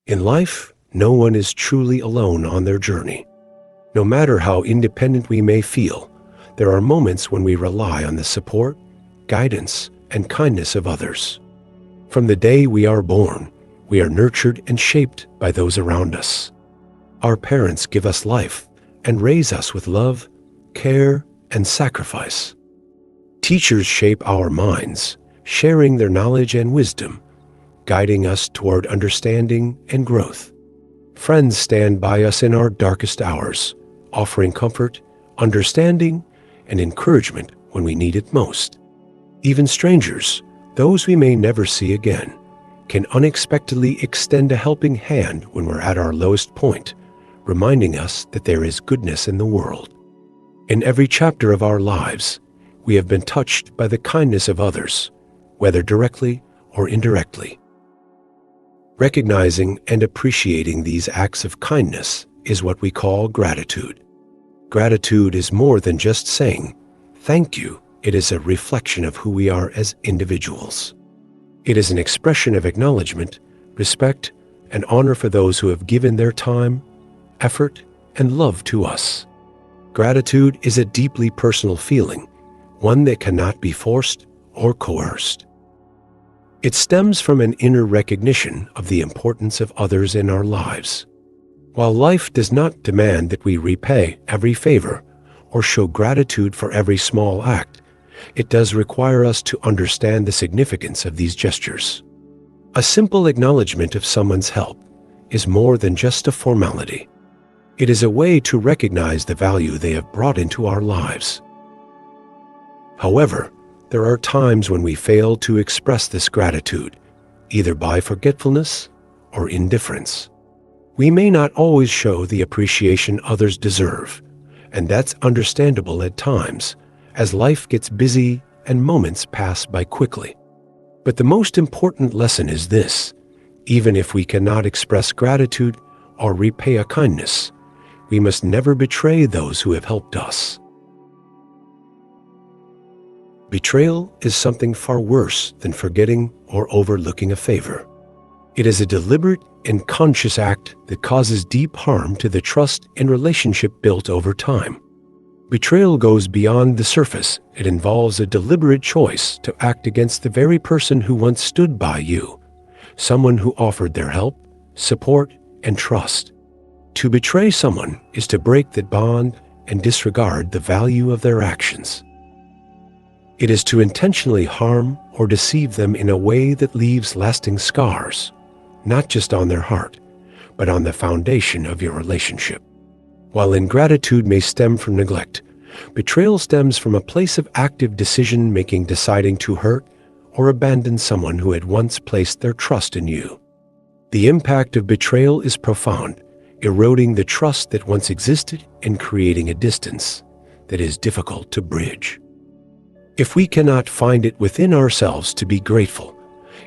In life, no one is truly alone on their journey. No matter how independent we may feel, there are moments when we rely on the support, guidance, and kindness of others. From the day we are born, we are nurtured and shaped by those around us. Our parents give us life and raise us with love, care, and sacrifice. Teachers shape our minds, sharing their knowledge and wisdom, guiding us toward understanding and growth. Friends stand by us in our darkest hours, offering comfort, understanding, and encouragement when we need it most. Even strangers, those we may never see again, can unexpectedly extend a helping hand when we're at our lowest point, reminding us that there is goodness in the world. In every chapter of our lives, we have been touched by the kindness of others, whether directly or indirectly. Recognizing and appreciating these acts of kindness is what we call gratitude. Gratitude is more than just saying, "Thank you." It is a reflection of who we are as individuals. It is an expression of acknowledgement, respect, and honor for those who have given their time, effort, and love to us. Gratitude is a deeply personal feeling, one that cannot be forced or coerced. It stems from an inner recognition of the importance of others in our lives. While life does not demand that we repay every favor or show gratitude for every small act, it does require us to understand the significance of these gestures. A simple acknowledgement of someone's help is more than just a formality. It is a way to recognize the value they have brought into our lives. However, there are times when we fail to express this gratitude, either by forgetfulness or indifference. We may not always show the appreciation others deserve, and that's understandable at times, as life gets busy and moments pass by quickly. But the most important lesson is this: even if we cannot express gratitude or repay a kindness, we must never betray those who have helped us. Betrayal is something far worse than forgetting or overlooking a favor. It is a deliberate and conscious act that causes deep harm to the trust and relationship built over time. Betrayal goes beyond the surface. It involves a deliberate choice to act against the very person who once stood by you, someone who offered their help, support, and trust. To betray someone is to break that bond and disregard the value of their actions. It is to intentionally harm or deceive them in a way that leaves lasting scars, not just on their heart, but on the foundation of your relationship. While ingratitude may stem from neglect, betrayal stems from a place of active decision-making, deciding to hurt or abandon someone who had once placed their trust in you. The impact of betrayal is profound, eroding the trust that once existed and creating a distance that is difficult to bridge. If we cannot find it within ourselves to be grateful,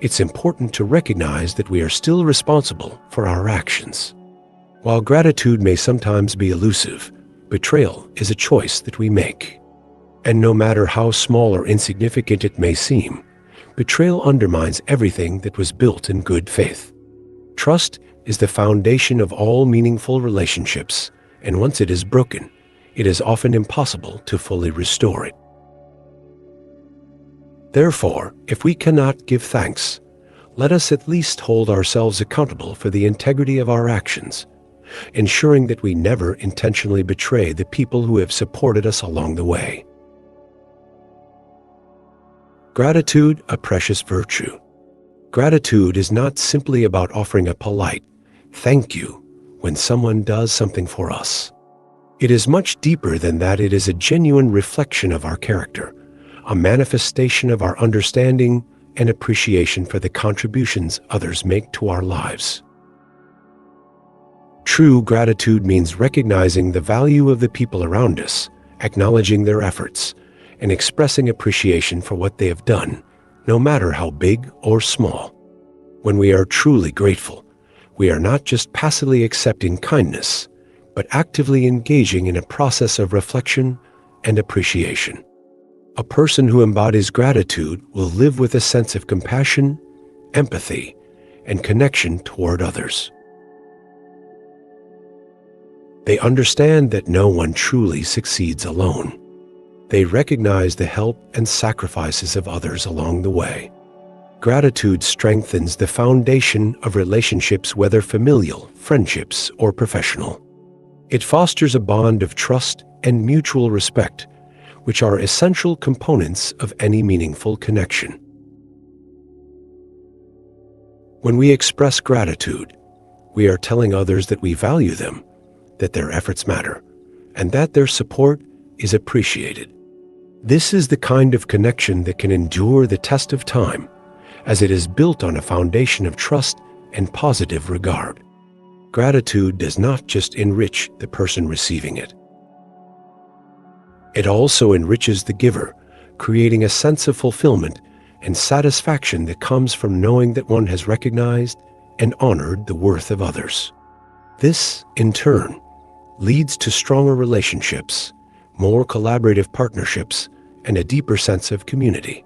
it's important to recognize that we are still responsible for our actions. While gratitude may sometimes be elusive, betrayal is a choice that we make. And no matter how small or insignificant it may seem, betrayal undermines everything that was built in good faith. Trust is the foundation of all meaningful relationships, and once it is broken, it is often impossible to fully restore it. Therefore, if we cannot give thanks, let us at least hold ourselves accountable for the integrity of our actions, ensuring that we never intentionally betray the people who have supported us along the way. Gratitude, a precious virtue. Gratitude is not simply about offering a polite thank you when someone does something for us. It is much deeper than that. It is a genuine reflection of our character, a manifestation of our understanding and appreciation for the contributions others make to our lives. True gratitude means recognizing the value of the people around us, acknowledging their efforts, and expressing appreciation for what they have done, no matter how big or small. When we are truly grateful, we are not just passively accepting kindness, but actively engaging in a process of reflection and appreciation. A person who embodies gratitude will live with a sense of compassion, empathy, and connection toward others. They understand that no one truly succeeds alone. They recognize the help and sacrifices of others along the way. Gratitude strengthens the foundation of relationships, whether familial, friendships, or professional. It fosters a bond of trust and mutual respect, which are essential components of any meaningful connection. When we express gratitude, we are telling others that we value them, that their efforts matter, and that their support is appreciated. This is the kind of connection that can endure the test of time, as it is built on a foundation of trust and positive regard. Gratitude does not just enrich the person receiving it. It also enriches the giver, creating a sense of fulfillment and satisfaction that comes from knowing that one has recognized and honored the worth of others. This, in turn, leads to stronger relationships, more collaborative partnerships, and a deeper sense of community.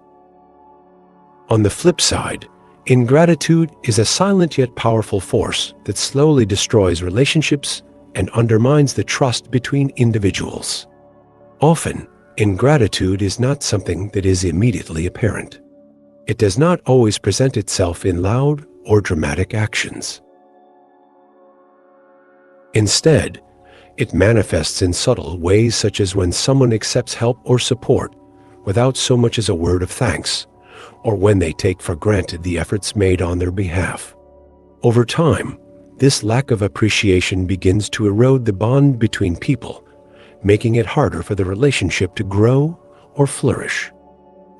On the flip side, ingratitude is a silent yet powerful force that slowly destroys relationships and undermines the trust between individuals. Often, ingratitude is not something that is immediately apparent. It does not always present itself in loud or dramatic actions. Instead, it manifests in subtle ways, such as when someone accepts help or support without so much as a word of thanks, or when they take for granted the efforts made on their behalf. Over time, this lack of appreciation begins to erode the bond between people, making it harder for the relationship to grow or flourish.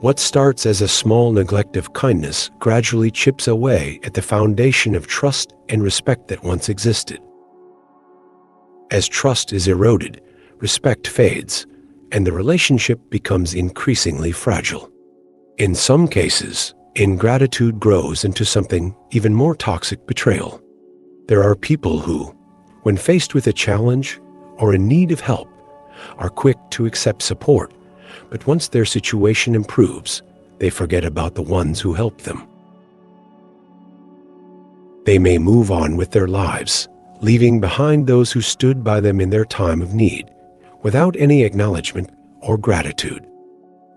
What starts as a small neglect of kindness gradually chips away at the foundation of trust and respect that once existed. As trust is eroded, respect fades, and the relationship becomes increasingly fragile. In some cases, ingratitude grows into something even more toxic: betrayal. There are people who, when faced with a challenge or in need of help, are quick to accept support, but once their situation improves, they forget about the ones who helped them. They may move on with their lives, leaving behind those who stood by them in their time of need, without any acknowledgement or gratitude.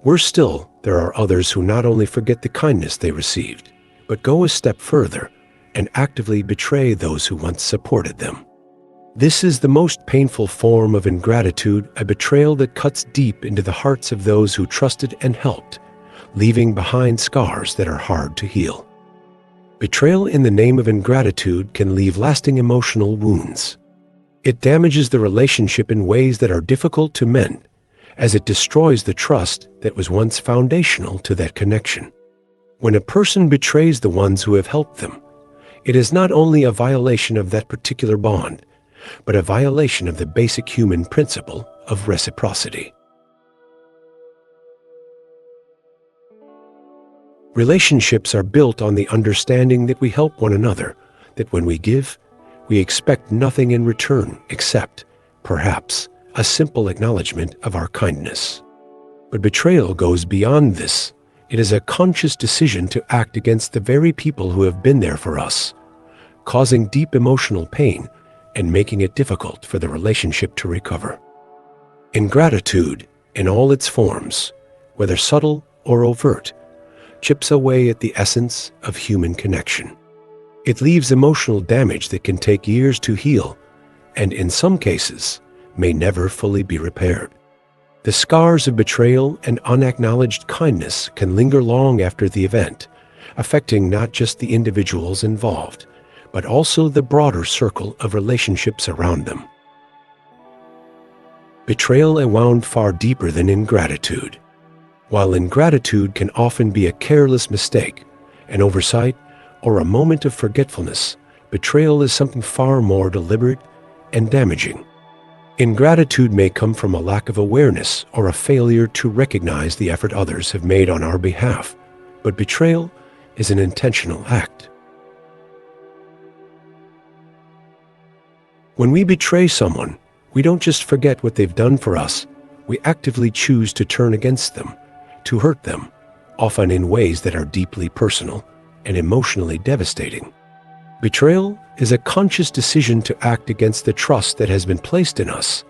Worse still, there are others who not only forget the kindness they received, but go a step further and actively betray those who once supported them. This is the most painful form of ingratitude, a betrayal that cuts deep into the hearts of those who trusted and helped, leaving behind scars that are hard to heal. Betrayal in the name of ingratitude can leave lasting emotional wounds. It damages the relationship in ways that are difficult to mend, as it destroys the trust that was once foundational to that connection. When a person betrays the ones who have helped them, it is not only a violation of that particular bond, but a violation of the basic human principle of reciprocity. Relationships are built on the understanding that we help one another, that when we give, we expect nothing in return except, perhaps, a simple acknowledgement of our kindness. But betrayal goes beyond this. It is a conscious decision to act against the very people who have been there for us, causing deep emotional pain and making it difficult for the relationship to recover. Ingratitude, in all its forms, whether subtle or overt, chips away at the essence of human connection. It leaves emotional damage that can take years to heal, and in some cases, may never fully be repaired. The scars of betrayal and unacknowledged kindness can linger long after the event, affecting not just the individuals involved, but also the broader circle of relationships around them. Betrayal wound far deeper than ingratitude. While ingratitude can often be a careless mistake, an oversight, or a moment of forgetfulness, betrayal is something far more deliberate and damaging. Ingratitude may come from a lack of awareness or a failure to recognize the effort others have made on our behalf, but betrayal is an intentional act. When we betray someone, we don't just forget what they've done for us, we actively choose to turn against them, to hurt them, often in ways that are deeply personal and emotionally devastating. Betrayal is a conscious decision to act against the trust that has been placed in us,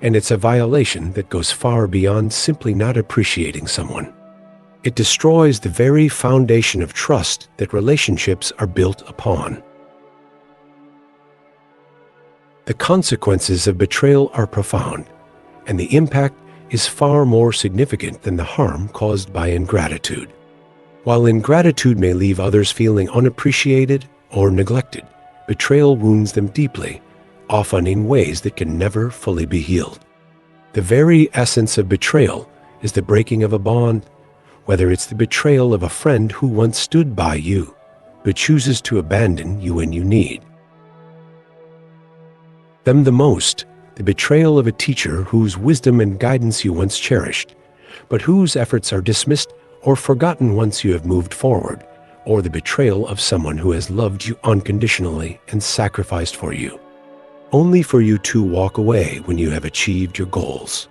and it's a violation that goes far beyond simply not appreciating someone. It destroys the very foundation of trust that relationships are built upon. The consequences of betrayal are profound, and the impact is far more significant than the harm caused by ingratitude. While ingratitude may leave others feeling unappreciated or neglected, betrayal wounds them deeply, often in ways that can never fully be healed. The very essence of betrayal is the breaking of a bond, whether it's the betrayal of a friend who once stood by you, but chooses to abandon you when you need them the most, the betrayal of a teacher whose wisdom and guidance you once cherished, but whose efforts are dismissed or forgotten once you have moved forward, or the betrayal of someone who has loved you unconditionally and sacrificed for you, only for you to walk away when you have achieved your goals.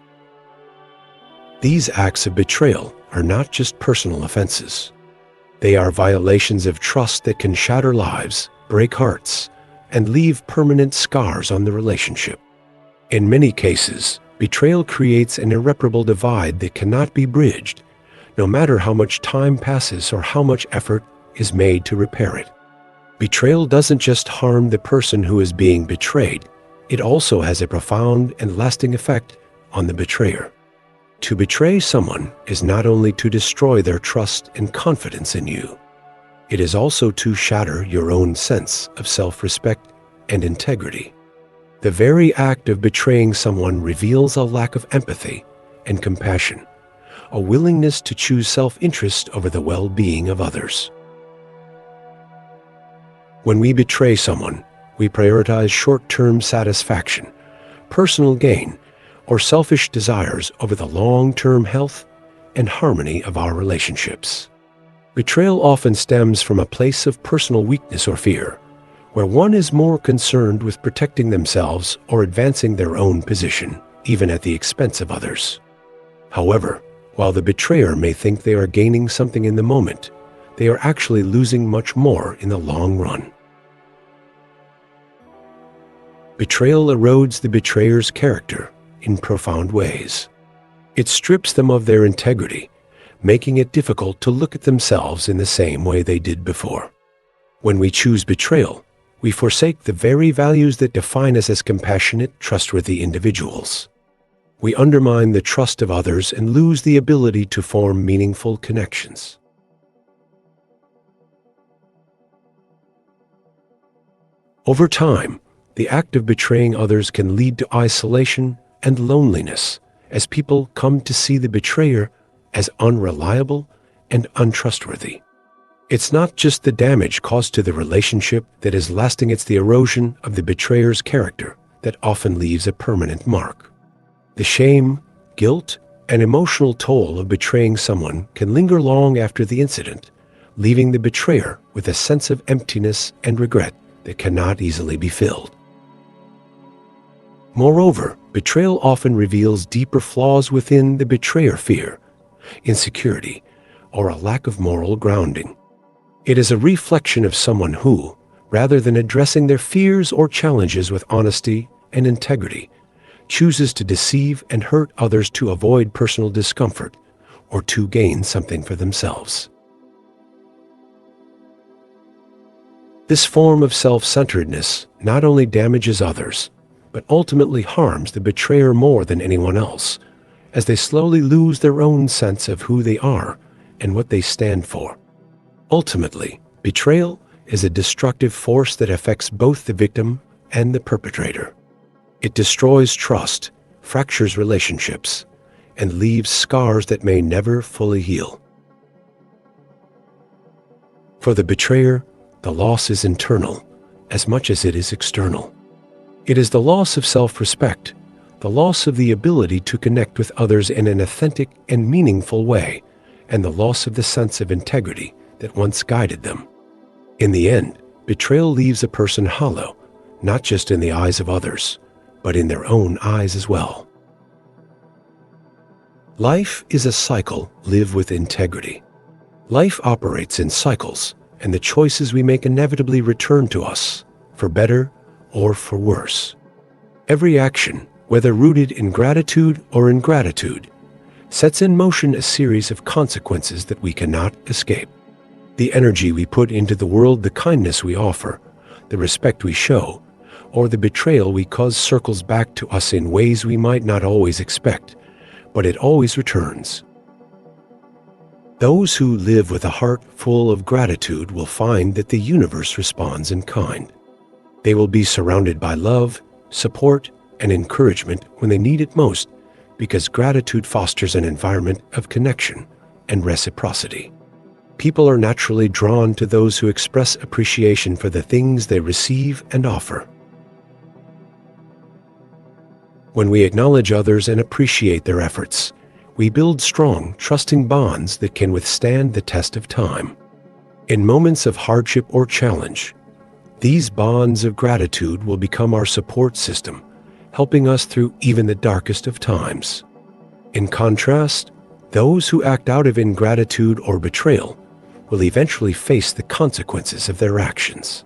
These acts of betrayal are not just personal offenses. They are violations of trust that can shatter lives, break hearts, and leave permanent scars on the relationship. In many cases, betrayal creates an irreparable divide that cannot be bridged, no matter how much time passes or how much effort is made to repair it. Betrayal doesn't just harm the person who is being betrayed, it also has a profound and lasting effect on the betrayer. To betray someone is not only to destroy their trust and confidence in you, it is also to shatter your own sense of self-respect and integrity. The very act of betraying someone reveals a lack of empathy and compassion, a willingness to choose self-interest over the well-being of others. When we betray someone, we prioritize short-term satisfaction, personal gain, or selfish desires over the long-term health and harmony of our relationships. Betrayal often stems from a place of personal weakness or fear, where one is more concerned with protecting themselves or advancing their own position, even at the expense of others. However, while the betrayer may think they are gaining something in the moment, they are actually losing much more in the long run. Betrayal erodes the betrayer's character in profound ways. It strips them of their integrity, making it difficult to look at themselves in the same way they did before. When we choose betrayal, we forsake the very values that define us as compassionate, trustworthy individuals. We undermine the trust of others and lose the ability to form meaningful connections. Over time, the act of betraying others can lead to isolation and loneliness, as people come to see the betrayer as unreliable and untrustworthy. It's not just the damage caused to the relationship that is lasting, it's the erosion of the betrayer's character that often leaves a permanent mark. The shame, guilt, and emotional toll of betraying someone can linger long after the incident, leaving the betrayer with a sense of emptiness and regret that cannot easily be filled. Moreover, betrayal often reveals deeper flaws within the betrayer: fear, insecurity, or a lack of moral grounding. It is a reflection of someone who, rather than addressing their fears or challenges with honesty and integrity, chooses to deceive and hurt others to avoid personal discomfort or to gain something for themselves. This form of self-centeredness not only damages others, but ultimately harms the betrayer more than anyone else, as they slowly lose their own sense of who they are and what they stand for. Ultimately, betrayal is a destructive force that affects both the victim and the perpetrator. It destroys trust, fractures relationships, and leaves scars that may never fully heal. For the betrayer, the loss is internal as much as it is external. It is the loss of self-respect, the loss of the ability to connect with others in an authentic and meaningful way, and the loss of the sense of integrity that once guided them. In the end, betrayal leaves a person hollow, not just in the eyes of others, but in their own eyes as well. Life is a cycle. Live with integrity. Life operates in cycles, and the choices we make inevitably return to us, for better or for worse. Every action, whether rooted in gratitude or ingratitude, sets in motion a series of consequences that we cannot escape. The energy we put into the world, the kindness we offer, the respect we show, or the betrayal we cause circles back to us in ways we might not always expect, but it always returns. Those who live with a heart full of gratitude will find that the universe responds in kind. They will be surrounded by love, support, and encouragement when they need it most, because gratitude fosters an environment of connection and reciprocity. People are naturally drawn to those who express appreciation for the things they receive and offer. When we acknowledge others and appreciate their efforts, we build strong, trusting bonds that can withstand the test of time. In moments of hardship or challenge, these bonds of gratitude will become our support system, helping us through even the darkest of times. In contrast, those who act out of ingratitude or betrayal will eventually face the consequences of their actions.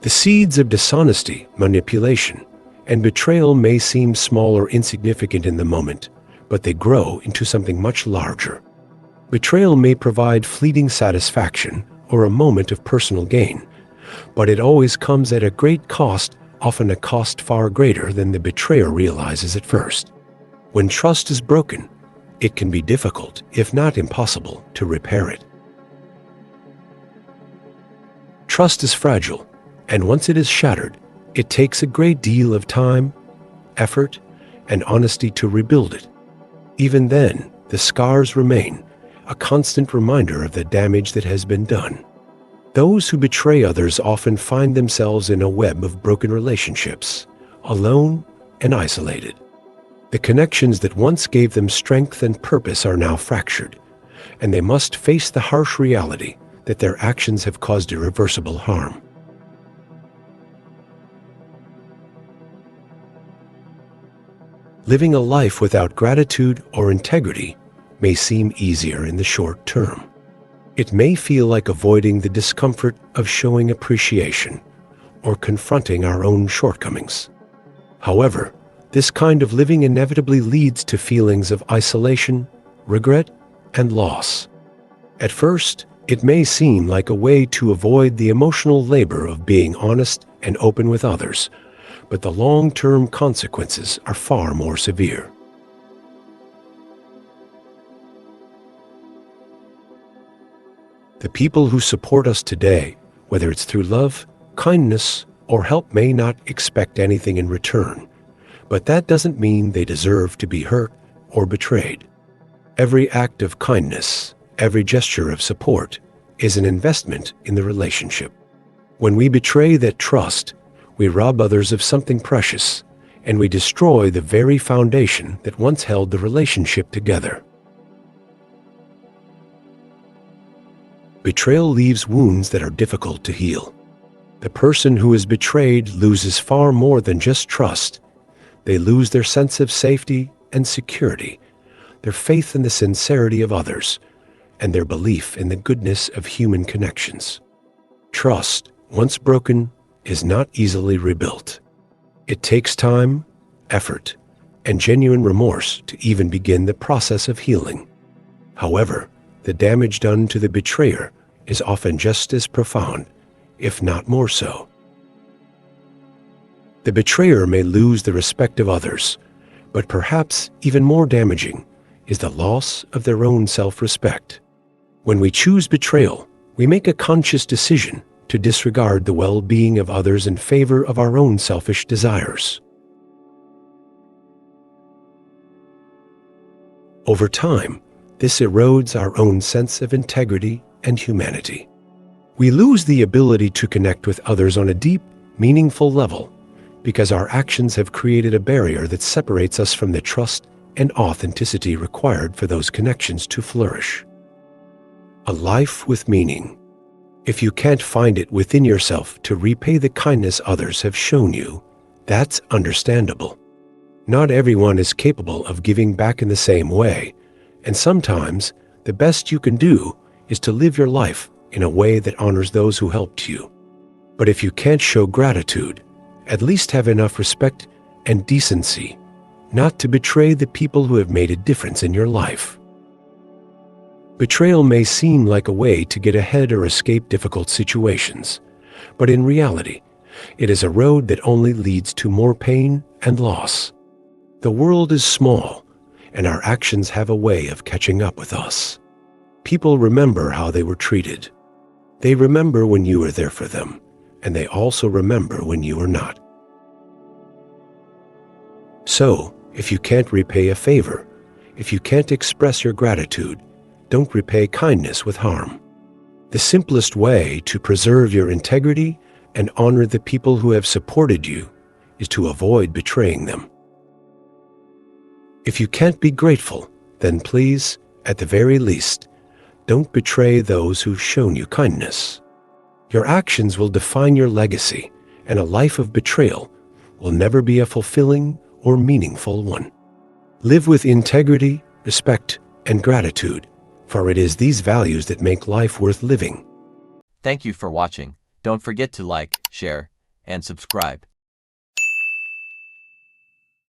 The seeds of dishonesty, manipulation, and betrayal may seem small or insignificant in the moment, but they grow into something much larger. Betrayal may provide fleeting satisfaction or a moment of personal gain, but it always comes at a great cost, often a cost far greater than the betrayer realizes at first. When trust is broken, it can be difficult, if not impossible, to repair it. Trust is fragile, and once it is shattered, it takes a great deal of time, effort, and honesty to rebuild it. Even then, the scars remain, a constant reminder of the damage that has been done. Those who betray others often find themselves in a web of broken relationships, alone and isolated. The connections that once gave them strength and purpose are now fractured, and they must face the harsh reality that their actions have caused irreversible harm. Living a life without gratitude or integrity may seem easier in the short term. It may feel like avoiding the discomfort of showing appreciation or confronting our own shortcomings. However, this kind of living inevitably leads to feelings of isolation, regret, and loss. At first, it may seem like a way to avoid the emotional labor of being honest and open with others, but the long-term consequences are far more severe. The people who support us today, whether it's through love, kindness, or help, may not expect anything in return, but that doesn't mean they deserve to be hurt or betrayed. Every act of kindness, every gesture of support, is an investment in the relationship. When we betray that trust, we rob others of something precious, and we destroy the very foundation that once held the relationship together. Betrayal leaves wounds that are difficult to heal. The person who is betrayed loses far more than just trust. They lose their sense of safety and security, their faith in the sincerity of others, and their belief in the goodness of human connections. Trust, once broken, is not easily rebuilt. It takes time, effort, and genuine remorse to even begin the process of healing. However, the damage done to the betrayer is often just as profound, if not more so. The betrayer may lose the respect of others, but perhaps even more damaging is the loss of their own self-respect. When we choose betrayal, we make a conscious decision to disregard the well-being of others in favor of our own selfish desires. Over time, this erodes our own sense of integrity and humanity. We lose the ability to connect with others on a deep, meaningful level because our actions have created a barrier that separates us from the trust and authenticity required for those connections to flourish. A life with meaning. If you can't find it within yourself to repay the kindness others have shown you, that's understandable. Not everyone is capable of giving back in the same way, And sometimes, the best you can do is to live your life in a way that honors those who helped you. But if you can't show gratitude, at least have enough respect and decency not to betray the people who have made a difference in your life. Betrayal may seem like a way to get ahead or escape difficult situations, but in reality, it is a road that only leads to more pain and loss. The world is small, and our actions have a way of catching up with us. People remember how they were treated. They remember when you were there for them, and they also remember when you were not. So, if you can't repay a favor, if you can't express your gratitude, don't repay kindness with harm. The simplest way to preserve your integrity and honor the people who have supported you is to avoid betraying them. If you can't be grateful, then please, at the very least, don't betray those who've shown you kindness. Your actions will define your legacy, and a life of betrayal will never be a fulfilling or meaningful one. Live with integrity, respect, and gratitude, for it is these values that make life worth living. Thank you for watching. Don't forget to like, share, and subscribe.